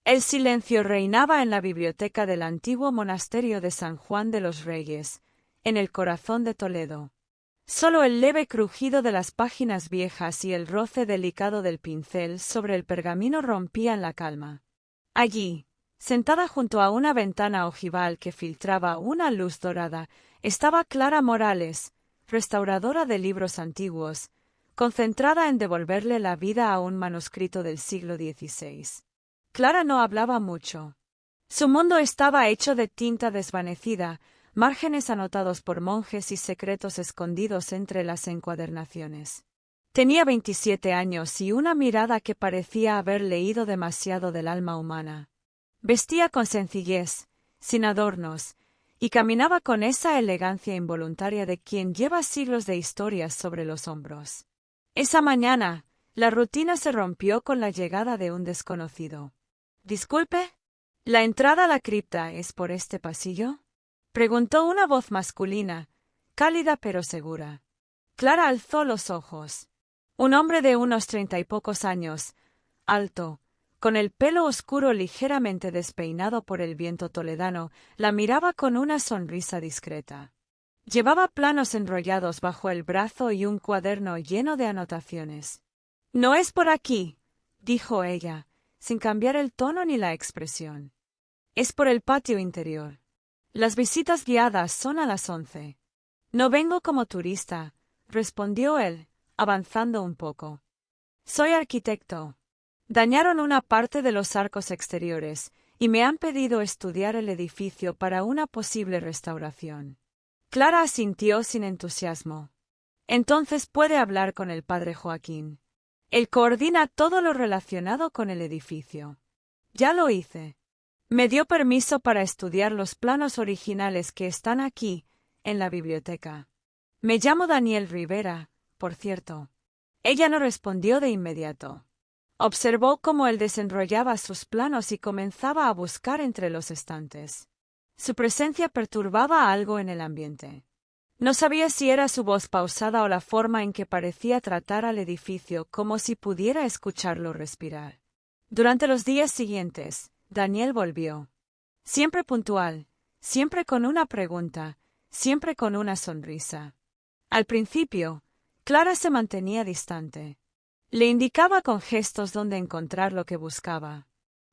El silencio reinaba en la biblioteca del antiguo monasterio de San Juan de los Reyes, en el corazón de Toledo. Solo el leve crujido de las páginas viejas y el roce delicado del pincel sobre el pergamino rompían la calma. Allí, sentada junto a una ventana ojival que filtraba una luz dorada, estaba Clara Morales, restauradora de libros antiguos, concentrada en devolverle la vida a un manuscrito del siglo XVI. Clara no hablaba mucho. Su mundo estaba hecho de tinta desvanecida, márgenes anotados por monjes y secretos escondidos entre las encuadernaciones. Tenía 27 años y una mirada que parecía haber leído demasiado del alma humana. Vestía con sencillez, sin adornos, y caminaba con esa elegancia involuntaria de quien lleva siglos de historias sobre los hombros. Esa mañana, la rutina se rompió con la llegada de un desconocido. —Disculpe, ¿la entrada a la cripta es por este pasillo? —preguntó una voz masculina, cálida pero segura. Clara alzó los ojos. Un hombre de unos 30 y pocos años, alto, con el pelo oscuro ligeramente despeinado por el viento toledano, la miraba con una sonrisa discreta. Llevaba planos enrollados bajo el brazo y un cuaderno lleno de anotaciones. —No es por aquí —dijo ella, sin cambiar el tono ni la expresión. —Es por el patio interior. Las visitas guiadas son a las 11. —No vengo como turista —respondió él, avanzando un poco. Soy arquitecto. Dañaron una parte de los arcos exteriores y me han pedido estudiar el edificio para una posible restauración. Clara asintió sin entusiasmo. Entonces puede hablar con el padre Joaquín. Él coordina todo lo relacionado con el edificio. Ya lo hice. Me dio permiso para estudiar los planos originales que están aquí, en la biblioteca. Me llamo Daniel Rivera, por cierto. Ella no respondió de inmediato. Observó cómo él desenrollaba sus planos y comenzaba a buscar entre los estantes. Su presencia perturbaba algo en el ambiente. No sabía si era su voz pausada o la forma en que parecía tratar al edificio como si pudiera escucharlo respirar. Durante los días siguientes, Daniel volvió. Siempre puntual, siempre con una pregunta, siempre con una sonrisa. Al principio, Clara se mantenía distante. Le indicaba con gestos dónde encontrar lo que buscaba.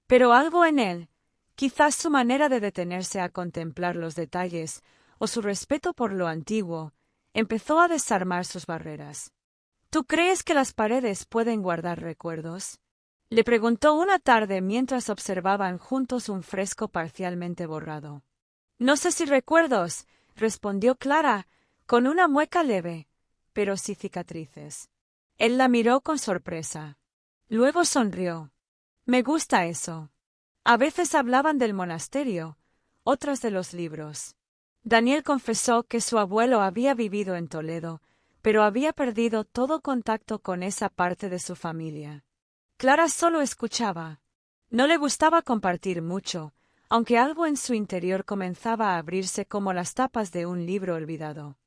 Pero algo en él, quizás su manera de detenerse a contemplar los detalles, o su respeto por lo antiguo, empezó a desarmar sus barreras. —¿Tú crees que las paredes pueden guardar recuerdos? Le preguntó una tarde mientras observaban juntos un fresco parcialmente borrado. —No sé si recuerdos —respondió Clara, con una mueca leve—, pero sí cicatrices. Él la miró con sorpresa. Luego sonrió. —Me gusta eso. A veces hablaban del monasterio, otras de los libros. Daniel confesó que su abuelo había vivido en Toledo, pero había perdido todo contacto con esa parte de su familia. Clara solo escuchaba. No le gustaba compartir mucho, aunque algo en su interior comenzaba a abrirse como las tapas de un libro olvidado.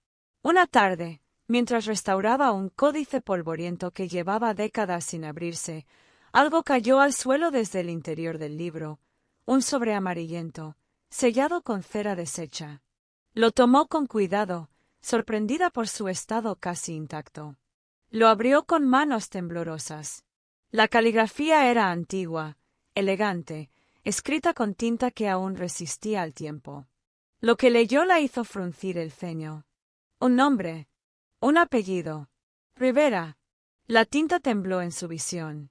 Una tarde, mientras restauraba un códice polvoriento que llevaba décadas sin abrirse, algo cayó al suelo desde el interior del libro, un sobre amarillento, sellado con cera deshecha. Lo tomó con cuidado, sorprendida por su estado casi intacto. Lo abrió con manos temblorosas. La caligrafía era antigua, elegante, escrita con tinta que aún resistía al tiempo. Lo que leyó la hizo fruncir el ceño. Un nombre. Un apellido. Rivera. La tinta tembló en su visión.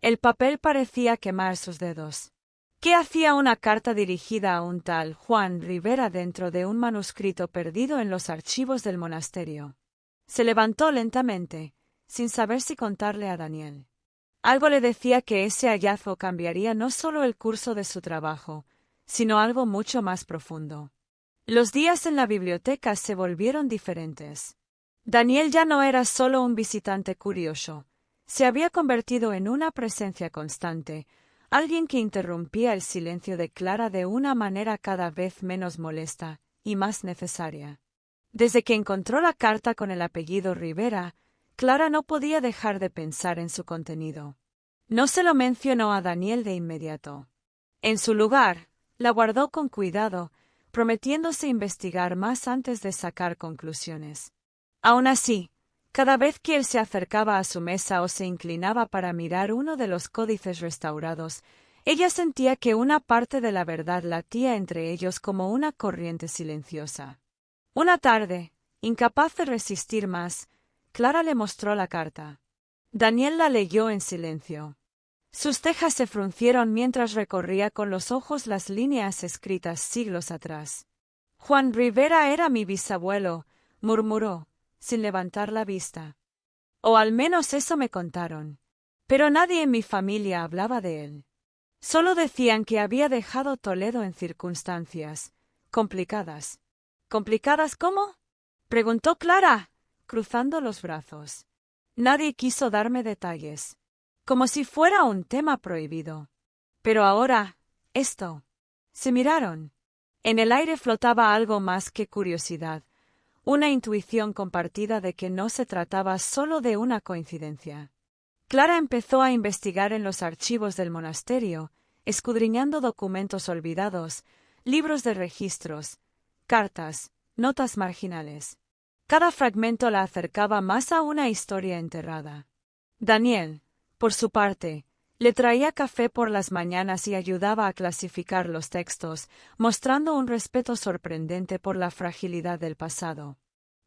El papel parecía quemar sus dedos. ¿Qué hacía una carta dirigida a un tal Juan Rivera dentro de un manuscrito perdido en los archivos del monasterio? Se levantó lentamente, sin saber si contarle a Daniel. Algo le decía que ese hallazgo cambiaría no solo el curso de su trabajo, sino algo mucho más profundo. Los días en la biblioteca se volvieron diferentes. Daniel ya no era solo un visitante curioso, se había convertido en una presencia constante, alguien que interrumpía el silencio de Clara de una manera cada vez menos molesta y más necesaria. Desde que encontró la carta con el apellido Rivera, Clara no podía dejar de pensar en su contenido. No se lo mencionó a Daniel de inmediato. En su lugar, la guardó con cuidado, prometiéndose investigar más antes de sacar conclusiones. Aun así, cada vez que él se acercaba a su mesa o se inclinaba para mirar uno de los códices restaurados, ella sentía que una parte de la verdad latía entre ellos como una corriente silenciosa. Una tarde, incapaz de resistir más, Clara le mostró la carta. Daniel la leyó en silencio. Sus cejas se fruncieron mientras recorría con los ojos las líneas escritas siglos atrás. Juan Rivera era mi bisabuelo, murmuró, sin levantar la vista. O al menos eso me contaron. Pero nadie en mi familia hablaba de él. Solo decían que había dejado Toledo en circunstancias complicadas. ¿Complicadas cómo? Preguntó Clara, cruzando los brazos. Nadie quiso darme detalles, como si fuera un tema prohibido. Pero ahora, esto. Se miraron. En el aire flotaba algo más que curiosidad, una intuición compartida de que no se trataba solo de una coincidencia. Clara empezó a investigar en los archivos del monasterio, escudriñando documentos olvidados, libros de registros, cartas, notas marginales. Cada fragmento la acercaba más a una historia enterrada. Daniel, por su parte, le traía café por las mañanas y ayudaba a clasificar los textos, mostrando un respeto sorprendente por la fragilidad del pasado.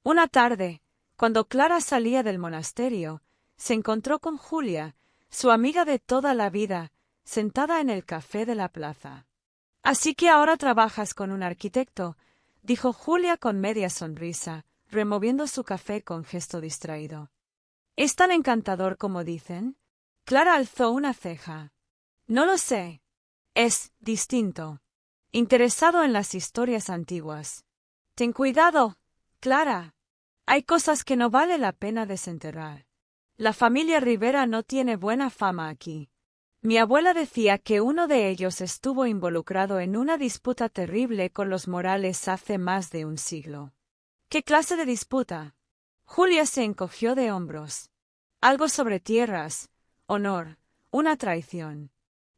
Una tarde, cuando Clara salía del monasterio, se encontró con Julia, su amiga de toda la vida, sentada en el café de la plaza. «Así que ahora trabajas con un arquitecto», dijo Julia con media sonrisa, removiendo su café con gesto distraído. «¿Es tan encantador como dicen?» Clara alzó una ceja. «No lo sé. Es distinto. Interesado en las historias antiguas. Ten cuidado, Clara. Hay cosas que no vale la pena desenterrar. La familia Rivera no tiene buena fama aquí. Mi abuela decía que uno de ellos estuvo involucrado en una disputa terrible con los Morales hace más de un siglo». «¿Qué clase de disputa?» Julia se encogió de hombros. «Algo sobre tierras, honor, una traición.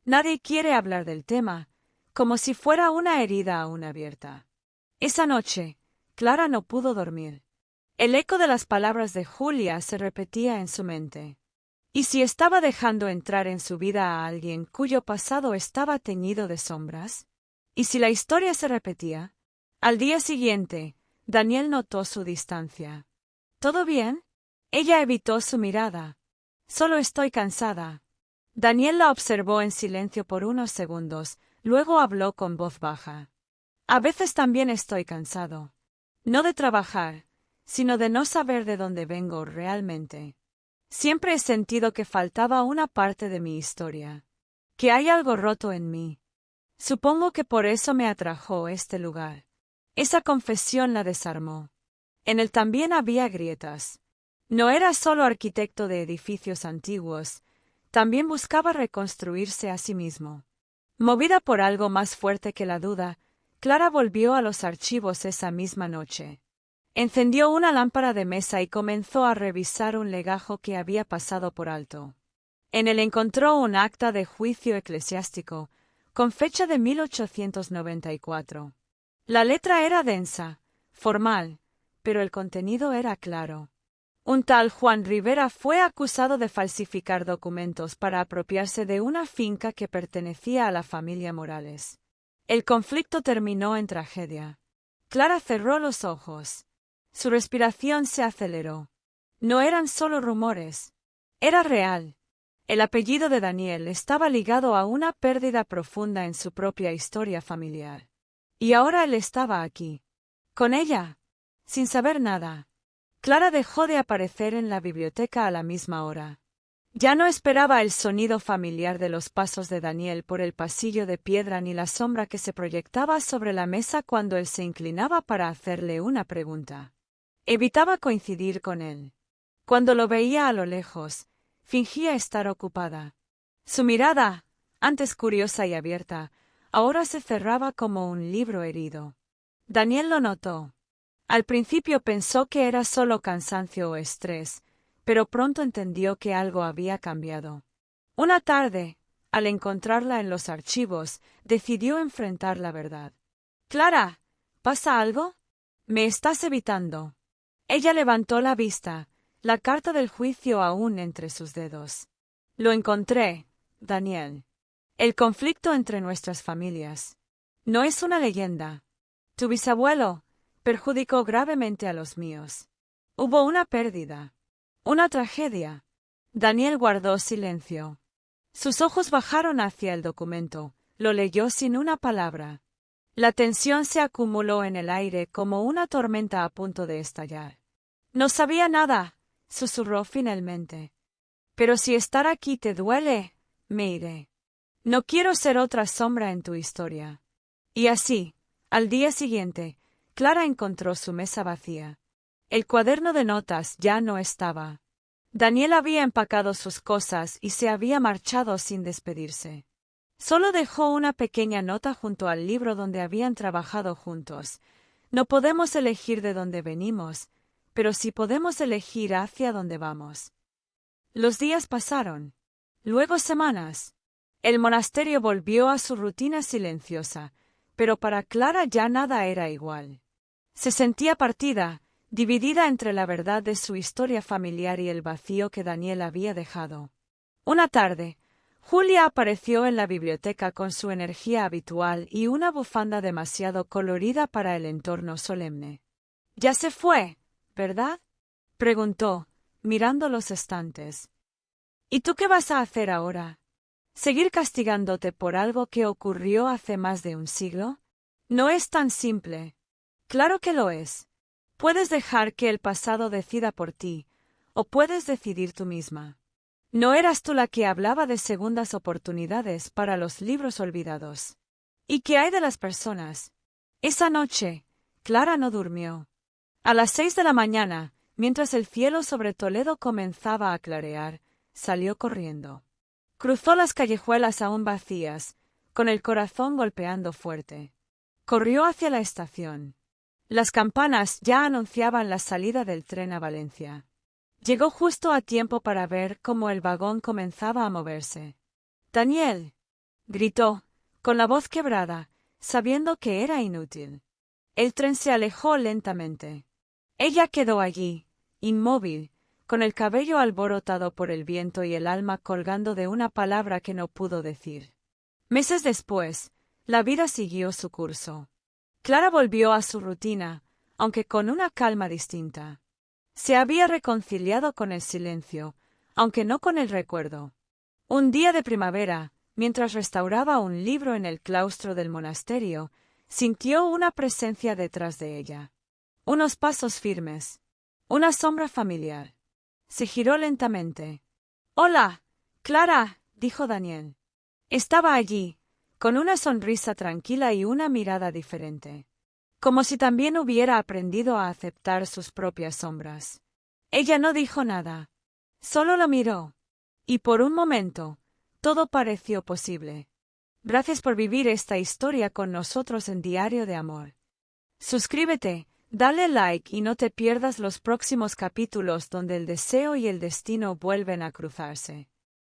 Nadie quiere hablar del tema, como si fuera una herida aún abierta». Esa noche, Clara no pudo dormir. El eco de las palabras de Julia se repetía en su mente. ¿Y si estaba dejando entrar en su vida a alguien cuyo pasado estaba teñido de sombras? ¿Y si la historia se repetía? Al día siguiente, Daniel notó su distancia. ¿Todo bien? Ella evitó su mirada. «Solo estoy cansada». Daniel la observó en silencio por unos segundos, luego habló con voz baja. «A veces también estoy cansado. No de trabajar, sino de no saber de dónde vengo realmente. Siempre he sentido que faltaba una parte de mi historia, que hay algo roto en mí. Supongo que por eso me atrajo este lugar». Esa confesión la desarmó. En él también había grietas. No era solo arquitecto de edificios antiguos, también buscaba reconstruirse a sí mismo. Movida por algo más fuerte que la duda, Clara volvió a los archivos esa misma noche. Encendió una lámpara de mesa y comenzó a revisar un legajo que había pasado por alto. En él encontró un acta de juicio eclesiástico, con fecha de 1894. La letra era densa, formal, pero el contenido era claro. Un tal Juan Rivera fue acusado de falsificar documentos para apropiarse de una finca que pertenecía a la familia Morales. El conflicto terminó en tragedia. Clara cerró los ojos. Su respiración se aceleró. No eran solo rumores. Era real. El apellido de Daniel estaba ligado a una pérdida profunda en su propia historia familiar. Y ahora él estaba aquí. Con ella. Sin saber nada. Clara dejó de aparecer en la biblioteca a la misma hora. Ya no esperaba el sonido familiar de los pasos de Daniel por el pasillo de piedra ni la sombra que se proyectaba sobre la mesa cuando él se inclinaba para hacerle una pregunta. Evitaba coincidir con él. Cuando lo veía a lo lejos, fingía estar ocupada. Su mirada, antes curiosa y abierta, ahora se cerraba como un libro herido. Daniel lo notó. Al principio pensó que era solo cansancio o estrés, pero pronto entendió que algo había cambiado. Una tarde, Al encontrarla en los archivos, decidió enfrentar la verdad. «Clara, ¿pasa algo? ¿Me estás evitando?» Ella levantó la vista, la carta del juicio aún entre sus dedos. «Lo encontré, Daniel. El conflicto entre nuestras familias. No es una leyenda. Tu bisabuelo perjudicó gravemente a los míos. Hubo una pérdida. Una tragedia». Daniel guardó silencio. Sus ojos bajaron hacia el documento. Lo leyó sin una palabra. La tensión se acumuló en el aire como una tormenta a punto de estallar. «No sabía nada», susurró finalmente. «Pero si estar aquí te duele, me iré. No quiero ser otra sombra en tu historia». Y así, al día siguiente, Clara encontró su mesa vacía. El cuaderno de notas ya no estaba. Daniel había empacado sus cosas y se había marchado sin despedirse. Solo dejó una pequeña nota junto al libro donde habían trabajado juntos. «No podemos elegir de dónde venimos, pero sí podemos elegir hacia dónde vamos». Los días pasaron. Luego semanas. El monasterio volvió a su rutina silenciosa, pero para Clara ya nada era igual. Se sentía partida, dividida entre la verdad de su historia familiar y el vacío que Daniel había dejado. Una tarde, Julia apareció en la biblioteca con su energía habitual y una bufanda demasiado colorida para el entorno solemne. «Ya se fue, ¿verdad?», preguntó, mirando los estantes. «¿Y tú qué vas a hacer ahora? ¿Seguir castigándote por algo que ocurrió hace más de un siglo? No es tan simple». «Claro que lo es. Puedes dejar que el pasado decida por ti, o puedes decidir tú misma. ¿No eras tú la que hablaba de segundas oportunidades para los libros olvidados? ¿Y qué hay de las personas?». Esa noche, Clara no durmió. A las 6 de la mañana, mientras el cielo sobre Toledo comenzaba a clarear, salió corriendo. Cruzó las callejuelas aún vacías, con el corazón golpeando fuerte. Corrió hacia la estación. Las campanas ya anunciaban la salida del tren a Valencia. Llegó justo a tiempo para ver cómo el vagón comenzaba a moverse. «¡Daniel!», gritó, con la voz quebrada, sabiendo que era inútil. El tren se alejó lentamente. Ella quedó allí, inmóvil, con el cabello alborotado por el viento y el alma colgando de una palabra que no pudo decir. Meses después, la vida siguió su curso. Clara volvió a su rutina, aunque con una calma distinta. Se había reconciliado con el silencio, aunque no con el recuerdo. Un día de primavera, mientras restauraba un libro en el claustro del monasterio, sintió una presencia detrás de ella. Unos pasos firmes. Una sombra familiar. Se giró lentamente. «Hola, Clara», dijo Daniel. Estaba allí, con una sonrisa tranquila y una mirada diferente. Como si también hubiera aprendido a aceptar sus propias sombras. Ella no dijo nada. Solo lo miró. Y por un momento, todo pareció posible. Gracias por vivir esta historia con nosotros en Diario de Amor. Suscríbete, dale like y no te pierdas los próximos capítulos donde el deseo y el destino vuelven a cruzarse.